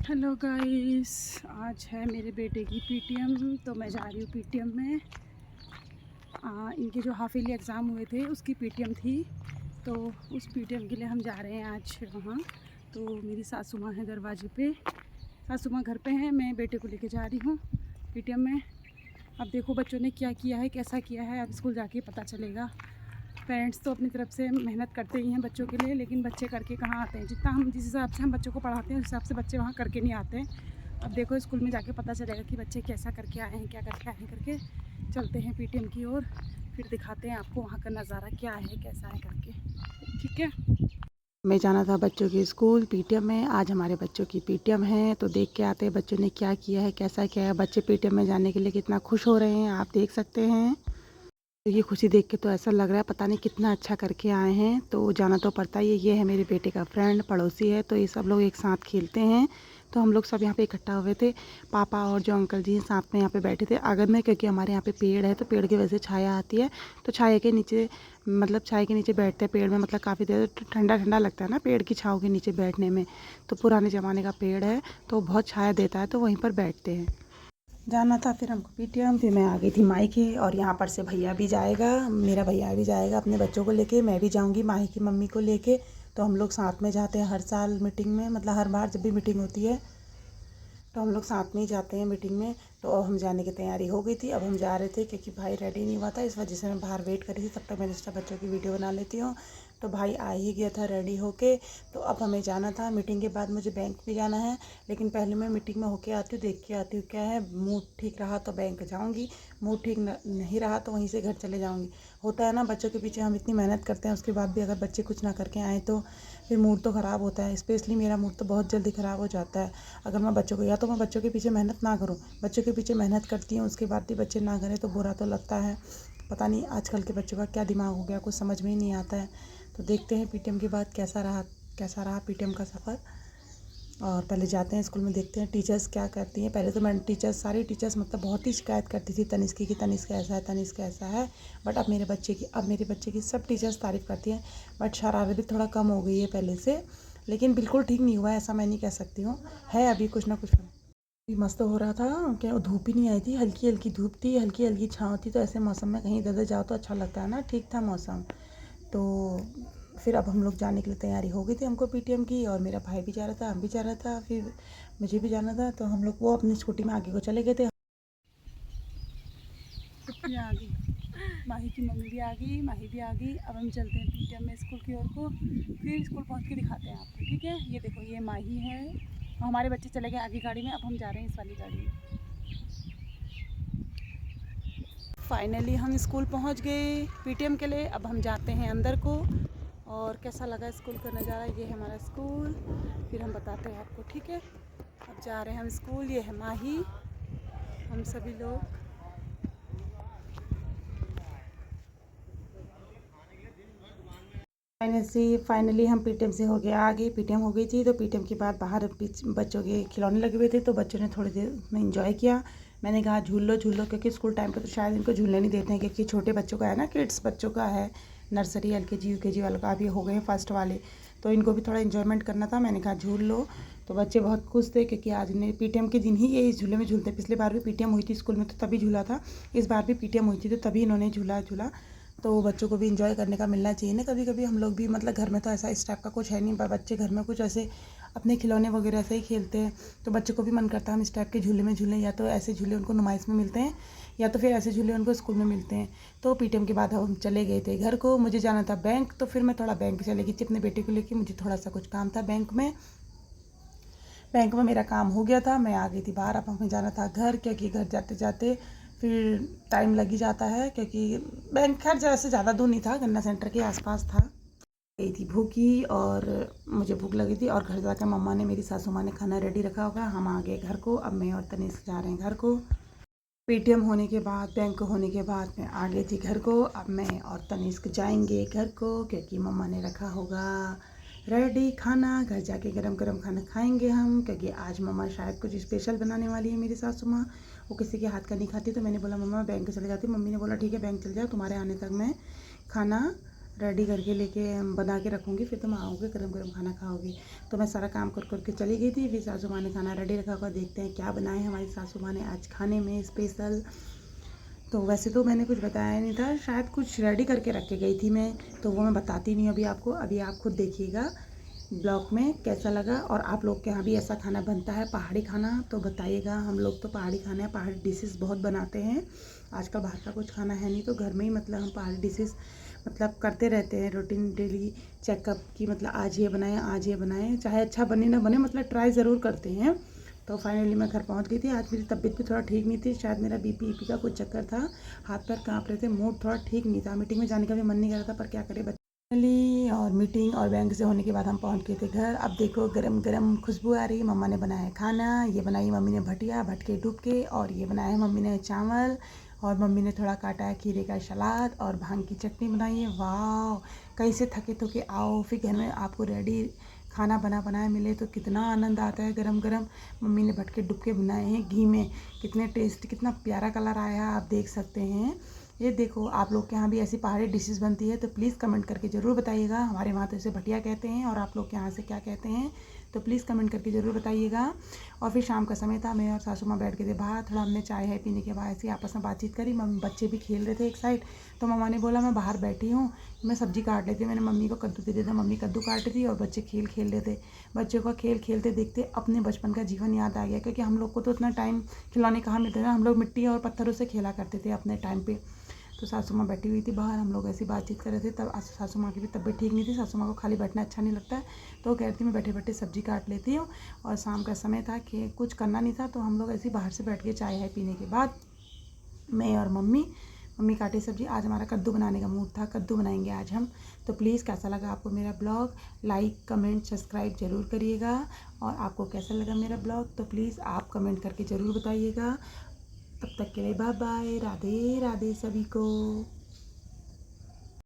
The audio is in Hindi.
हेलो गाइस, आज है मेरे बेटे की पीटीएम। तो मैं जा रही हूँ पीटीएम में। इनके जो हाफ ईयरली एग्ज़ाम हुए थे उसकी पीटीएम थी, तो उस पीटीएम के लिए हम जा रहे हैं आज वहाँ। तो मेरी सासू माँ है दरवाजे पे, सासू माँ घर पे हैं, मैं बेटे को लेके जा रही हूँ पीटीएम में। अब देखो बच्चों ने क्या किया है, कैसा किया है, अब स्कूल जाके पता चलेगा। पेरेंट्स तो अपनी तरफ से मेहनत करते ही हैं बच्चों के लिए, लेकिन बच्चे करके कहाँ आते हैं। जितना हम जिस हिसाब से हम बच्चों को पढ़ाते हैं उस हिसाब से बच्चे वहाँ करके नहीं आते हैं। अब देखो स्कूल में जाके पता चलेगा कि बच्चे कैसा करके आए हैं, क्या करके आए हैं करके। चलते हैं पीटीएम की ओर, फिर दिखाते हैं आपको वहाँ का नज़ारा क्या है, कैसा है करके। ठीक है। हमें जाना था बच्चों के स्कूल पीटीएम में। आज हमारे बच्चों की पीटीएम है, तो देख के आते हैं बच्चों ने क्या किया है, कैसा किया है। बच्चे पीटीएम में जाने के लिए कितना खुश हो रहे हैं, आप देख सकते हैं। तो ये खुशी देख के तो ऐसा लग रहा है पता नहीं कितना अच्छा करके आए हैं। तो जाना तो पड़ता ही है। ये है मेरे बेटे का फ्रेंड, पड़ोसी है, तो ये सब लोग एक साथ खेलते हैं। तो हम लोग सब यहाँ पे इकट्ठा हुए थे। पापा और जो अंकल जी हैं साथ में यहाँ पे बैठे थे आंगन में, क्योंकि हमारे यहाँ पे पेड़ है तो पेड़ की वजह से छाया आती है। तो छाया के नीचे छाया के नीचे बैठते हैं पेड़ में, काफ़ी देर ठंडा ठंडा लगता है ना पेड़ की छाँव के नीचे बैठने में। तो पुराने ज़माने का पेड़ है तो बहुत छाया देता है, तो वहीं पर बैठते हैं। जाना था फिर हमको पीटीएम। फिर मैं आ गई थी मायके, और यहाँ पर से भैया भी जाएगा, मेरा भैया भी जाएगा अपने बच्चों को लेके। मैं भी जाऊँगी माही की मम्मी को लेके। तो हम लोग साथ में जाते हैं हर साल मीटिंग में, हर बार जब भी मीटिंग होती है तो हम लोग साथ में ही जाते हैं मीटिंग में। तो अब हम जाने की तैयारी हो गई थी, अब हम जा रहे थे क्योंकि भाई रेडी नहीं हुआ था, इस वजह से मैं बाहर वेट करी थी। तब तक मैंने सोचा बच्चों की वीडियो बना लेती हूँ। तो भाई आ ही गया था रेडी होके। तो अब हमें जाना था। मीटिंग के बाद मुझे बैंक भी जाना है, लेकिन पहले मैं मीटिंग में होके आती हूँ, देख के आती हूँ क्या है। मूड ठीक रहा तो बैंक जाऊँगी, मूड ठीक नहीं रहा तो वहीं से घर चले जाऊँगी। होता है ना, बच्चों के पीछे हम इतनी मेहनत करते हैं, उसके बाद भी अगर बच्चे कुछ ना करके आएँ तो फिर मूड तो ख़राब होता है। स्पेशली मेरा मूड तो बहुत जल्दी ख़राब हो जाता है अगर मैं बच्चों को, या तो मैं बच्चों के पीछे मेहनत ना करूँ, बच्चों के पीछे मेहनत करती हूँ उसके बाद भी बच्चे ना करें तो बुरा तो लगता है। पता नहीं आजकल के बच्चों का क्या दिमाग हो गया, कुछ समझ में ही नहीं आता है। तो देखते हैं पीटीएम के बाद कैसा रहा पीटीएम का सफ़र। और पहले जाते हैं स्कूल में, देखते हैं टीचर्स क्या करती हैं। पहले तो मैं सारी टीचर्स बहुत ही शिकायत करती थी तनिष्क की, तनिष्क ऐसा है, तनिष्क ऐसा है। बट अब मेरे बच्चे की सब टीचर्स तारीफ़ करती हैं। बट शरारत भी थोड़ा कम हो गई है पहले से, लेकिन बिल्कुल ठीक नहीं हुआ है ऐसा मैं नहीं कह सकती हूँ, है अभी कुछ ना कुछ। भी मस्त हो रहा था, क्या धूप ही नहीं आई थी, हल्की हल्की धूप थी, हल्की हल्की छाँव थी। तो ऐसे मौसम में कहीं इधर उधर जाओ तो अच्छा लगता है ना, ठीक था मौसम। तो फिर अब हम लोग जाने के लिए तैयारी हो गई थी हमको पीटीएम की, और मेरा भाई भी जा रहा था, हम भी जा रहा था, फिर मुझे भी जाना था। तो हम लोग वो अपनी स्कूटी में आगे को चले गए थे। ये आ गई माही की मम्मी भी आ गई, माही भी आ गई। अब हम चलते हैं पीटीएम में स्कूल की ओर को, फिर स्कूल पहुंच के दिखाते हैं आपको। ठीक है, ये देखो ये माही है, हमारे बच्चे चले गए आगे गाड़ी में, अब हम जा रहे हैं इस वाली गाड़ी में। फाइनली हम स्कूल पहुंच गए पीटीएम के लिए। अब हम जाते हैं अंदर को, और कैसा लगा स्कूल का नज़ारा। ये है हमारा स्कूल, फिर हम बताते हैं आपको। ठीक है, अब जा रहे हैं हम स्कूल। ये है माही, हम सभी लोग। फाइनली हम पीटीएम से हो गया आ गए। पीटीएम हो गई थी, तो पीटीएम के बाद बाहर बच्चों के खिलौने लगे हुए थे, तो बच्चों ने थोड़ी देर में इंजॉय किया। मैंने कहा झूल लो झूल लो, क्योंकि स्कूल टाइम पे तो शायद इनको झूलने नहीं देते हैं, क्योंकि छोटे बच्चों का है ना, किड्स बच्चों का है, नर्सरी एलकेजी यूकेजी वालों का। अभी हो गए फर्स्ट वाले, तो इनको भी थोड़ा इन्जॉयमेंट करना था। मैंने कहा झूल लो, तो बच्चे बहुत खुश थे, क्योंकि आज इन्हें पीटीएम के दिन ही ये झूले में झूलते। पिछले बार भी पीटीएम हुई थी स्कूल में तो तभी झूला था, इस बार भी पीटीएम हुई थी तो तभी इन्होंने झूला। तो बच्चों को भी इंजॉय करने का मिलना चाहिए ना कभी कभी। हम लोग भी घर में तो ऐसा इस टाइप का कुछ है नहीं, पर बच्चे घर में कुछ ऐसे अपने खिलौने वगैरह से ही खेलते हैं, तो बच्चों को भी मन करता है हम इस टाइप के झूले में झूलें। या तो ऐसे झूले उनको नुमाइश में मिलते हैं, या तो फिर ऐसे झूले उनको स्कूल में मिलते हैं। तो पीटीएम के बाद हम चले गए थे घर को। मुझे जाना था बैंक, तो फिर मैं थोड़ा बैंक चले गई थी अपने बेटे को लेकर। मुझे थोड़ा सा कुछ काम था बैंक में, मेरा काम हो गया था, मैं आ गई थी बाहर। अब हमें जाना था घर, क्योंकि घर जाते जाते फिर टाइम लग ही जाता है, क्योंकि बैंक खैर जैसे ज़्यादा दूर नहीं था, गन्ना सेंटर के आसपास था। गई थी भूखी, और मुझे भूख लगी थी, और घर जाकर मम्मा ने, मेरी सासू माँ ने खाना रेडी रखा होगा। हम आ गए घर को। अब मैं और तनिष्क जा रहे हैं घर को। पेटीएम होने के बाद, बैंक होने के बाद मैं आ गई थी घर को। अब मैं और तनिष्क जाएंगे घर को, क्योंकि मम्मा ने रखा होगा रेडी खाना। घर जाके गरम गरम खाना खाएंगे हम, क्योंकि आज मम्मा शायद कुछ स्पेशल बनाने वाली है मेरी सासू माँ। वो किसी के हाथ का नहीं खाती, तो मैंने बोला मम्मा बैंक चले जाती। मम्मी ने बोला ठीक है बैंक चले जाओ, तुम्हारे आने तक मैं खाना रेडी करके लेके बना के रखूँगी, फिर तुम आओगे गरम गरम खाना खाओगे। तो मैं सारा काम कर कर के चली गई थी, फिर सासू माँ ने खाना रेडी रखा होगा। देखते हैं क्या बनाए हमारी सासू माँ ने आज खाने में स्पेशल। तो वैसे तो मैंने कुछ बताया नहीं था, शायद कुछ रेडी करके रख के गई थी मैं, तो वो मैं बताती नहीं अभी आपको। अभी आप खुद देखिएगा ब्लॉग में कैसा लगा। और आप लोग के यहाँ भी ऐसा खाना बनता है पहाड़ी खाना तो बताइएगा। हम लोग तो पहाड़ी खाना है, पहाड़ी डिशेस बहुत बनाते हैं। आजकल बाहर का कुछ खाना है नहीं, तो घर में ही मतलब हम पहाड़ी डिशेस मतलब करते रहते हैं रूटीन डेली चेकअप की, मतलब आज ये बनाएं आज ये बनाएं, चाहे अच्छा बने ना बने मतलब ट्राई ज़रूर करते हैं। तो फाइनली मैं घर पहुंच गई थी। आज मेरी तबीयत भी थोड़ा ठीक नहीं थी, शायद मेरा बीपी ईपी का कुछ चक्कर था, हाथ पैर कांप रहे थे, मूड थोड़ा ठीक नहीं था, मीटिंग में जाने का भी मन नहीं कर रहा था, पर क्या करें फाइनली। और मीटिंग और बैंक से होने के बाद हम पहुंच गए थे घर। अब देखो गरम गरम खुशबू आ रही। मम्मा ने बनाया है खाना, ये बनाई मम्मी ने भटिया भटके डुबके, और ये बनाया है मम्मी ने चावल, और मम्मी ने थोड़ा काटा है खीरे का सलाद, और भांग की चटनी बनाई है। वाह, कहीं से थके थके आओ फिर घर में आपको रेडी खाना बना बनाया मिले तो कितना आनंद आता है गरम गरम। मम्मी ने भटके डुबके बनाए हैं घी में, कितने टेस्ट, कितना प्यारा कलर आया है, आप देख सकते हैं। ये देखो, आप लोग के यहाँ भी ऐसी पहाड़ी डिशेस बनती है तो प्लीज़ कमेंट करके ज़रूर बताइएगा। हमारे वहाँ तो इसे भटिया कहते हैं, और आप लोग के यहाँ से क्या कहते हैं, तो प्लीज़ कमेंट करके ज़रूर बताइएगा। और फिर शाम का समय था, मैं और सासू माँ बैठ गए थे बाहर, थोड़ा हमने चाय है पीने के बाद ऐसे आपस में बातचीत करी। बच्चे भी खेल रहे थे एक साइड, तो मम्मा ने बोला मैं बाहर बैठी हूँ, मैं सब्जी काट लेती हूँ। मैंने मम्मी को कद्दू दे दिया था, मम्मी कद्दू काट रही थी और बच्चे खेल खेल रहे थे। बच्चों का खेल खेलते देखते अपने बचपन का जीवन याद आ गया, क्योंकि हम लोग को तो उतना टाइम खिलौने कहाँ मिलते थे, हम लोग मिट्टी और पत्थरों से खेला करते थे अपने टाइम पे। तो सासू माँ बैठी हुई थी बाहर, हम लोग ऐसी बातचीत कर रहे थे। तब सासू माँ की भी तबीयत ठीक नहीं थी, सासू माँ को खाली बैठना अच्छा नहीं लगता है, तो वो कहती मैं बैठे बैठे सब्जी काट लेती हूँ। और शाम का समय था कि कुछ करना नहीं था, तो हम लोग ऐसे ही बाहर से बैठ के चाय है पीने के बाद मैं और मम्मी काटी सब्जी। आज हमारा कद्दू बनाने का मूड था, कद्दू बनाएंगे आज हम। तो प्लीज़ कैसा लगा आपको मेरा ब्लॉग, लाइक कमेंट सब्सक्राइब ज़रूर करिएगा। और आपको कैसा लगा मेरा ब्लॉग तो प्लीज़ आप कमेंट करके ज़रूर बताइएगा। तब तक के लिए बाय बाय, राधे राधे सभी को।